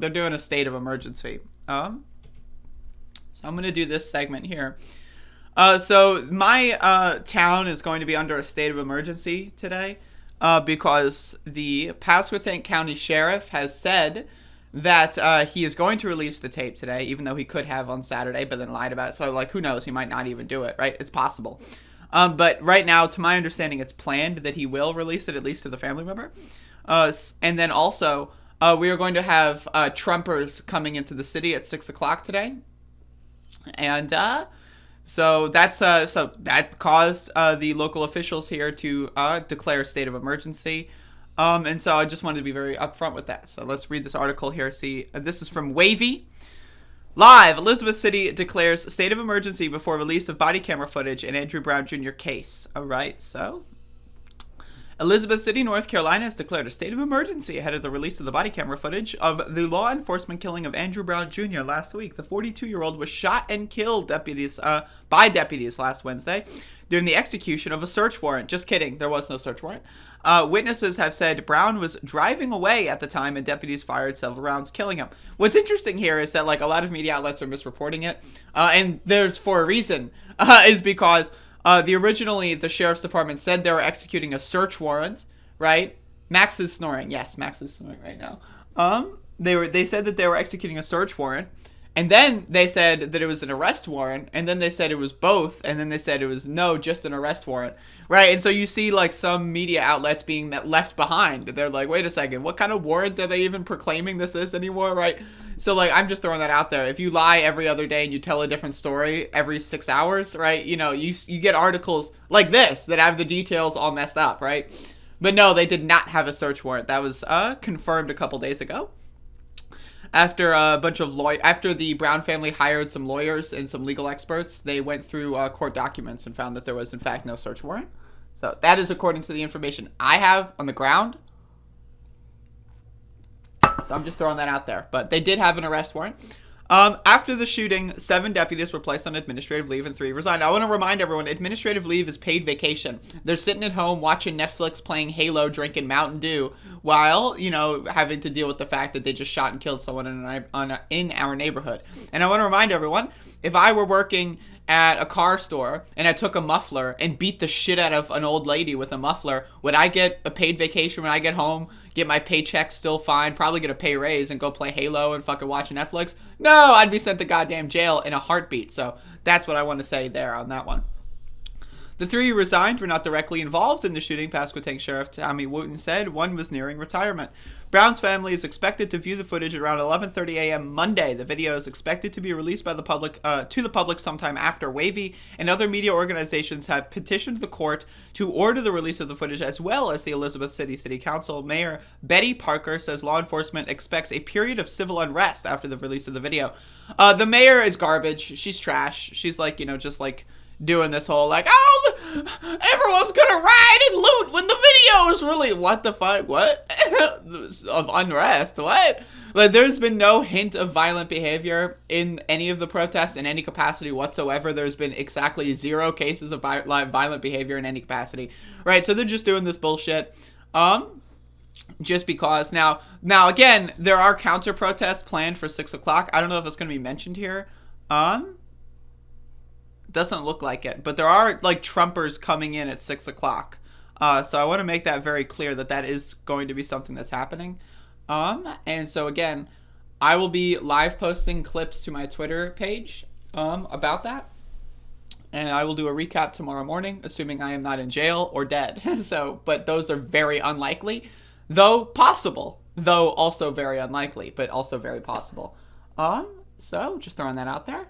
They're doing a state of emergency. So I'm going to do this segment here. So my town is going to be under a state of emergency today because the Pasquotank County Sheriff has said that he is going to release the tape today, even though he could have on Saturday, but then lied about it. So, like, who knows? He might not even do it, right? It's possible. But right now, to my understanding, it's planned that he will release it, at least to the family member. And then also, we are going to have Trumpers coming into the city at 6 o'clock today. And so that caused the local officials here to declare a state of emergency. And so I just wanted to be very upfront with that. So let's read this article here. See, this is from Wavy. Live, Elizabeth City declares a state of emergency before release of body camera footage in Andrew Brown Jr. case. All right, so Elizabeth City, North Carolina has declared a state of emergency ahead of the release of the body camera footage of the law enforcement killing of Andrew Brown Jr. last week. The 42-year-old was shot and killed by deputies last Wednesday during the execution of a search warrant. Just kidding, there was no search warrant. Witnesses have said Brown was driving away at the time and deputies fired several rounds, killing him. What's interesting here is that, like, a lot of media outlets are misreporting it, and there's for a reason, is because originally the sheriff's department said they were executing a search warrant, right? Max is snoring. Yes, Max is snoring right now. They said that they were executing a search warrant, and then they said that it was an arrest warrant, and then they said it was both, and then they said it was just an arrest warrant, right? And so you see, like, some media outlets being left behind. They're like, wait a second, what kind of warrant are they even proclaiming this is anymore, right? So, like, I'm just throwing that out there. If you lie every other day and you tell a different story every 6 hours, right, you know, you get articles like this that have the details all messed up, right? But no, they did not have a search warrant. That was confirmed a couple days ago. After after the Brown family hired some lawyers and some legal experts, they went through court documents and found that there was, in fact, no search warrant. So that is according to the information I have on the ground. So I'm just throwing that out there. But they did have an arrest warrant. After the shooting, 7 deputies were placed on administrative leave and 3 resigned. I want to remind everyone, administrative leave is paid vacation. They're sitting at home watching Netflix, playing Halo, drinking Mountain Dew, while, you know, having to deal with the fact that they just shot and killed someone in our neighborhood. And I want to remind everyone, if I were working at a car store and I took a muffler and beat the shit out of an old lady with a muffler, would I get a paid vacation when I get home, get my paycheck still fine, probably get a pay raise, and go play Halo and fucking watch Netflix? No, I'd be sent to goddamn jail in a heartbeat. So that's what I want to say there on that one. The 3 who resigned were not directly involved in the shooting, Pasquotank Sheriff Tommy Wooten said. One was nearing retirement. Brown's family is expected to view the footage at around 11:30 a.m. Monday. The video is expected to be released by the public to the public sometime after. Wavy and other media organizations have petitioned the court to order the release of the footage, as well as the Elizabeth City Council. Mayor Betty Parker says law enforcement expects a period of civil unrest after the release of the video. The mayor is garbage. She's trash. She's like, you know, just like doing this whole like, oh, everyone's gonna riot and loot when the video is really, what the fuck, what? Of unrest, what? Like, there's been no hint of violent behavior in any of the protests in any capacity whatsoever. There's been exactly 0 cases of violent behavior in any capacity, right? So they're just doing this bullshit, just because. Now again, there are counter protests planned for 6 o'clock. I don't know if it's gonna be mentioned here. Doesn't look like it, but there are, like, Trumpers coming in at 6 o'clock. So I want to make that very clear that that is going to be something that's happening. And so again, I will be live posting clips to my Twitter page about that. And I will do a recap tomorrow morning, assuming I am not in jail or dead. So, but those are very unlikely, though possible, though also very unlikely, but also very possible. So just throwing that out there.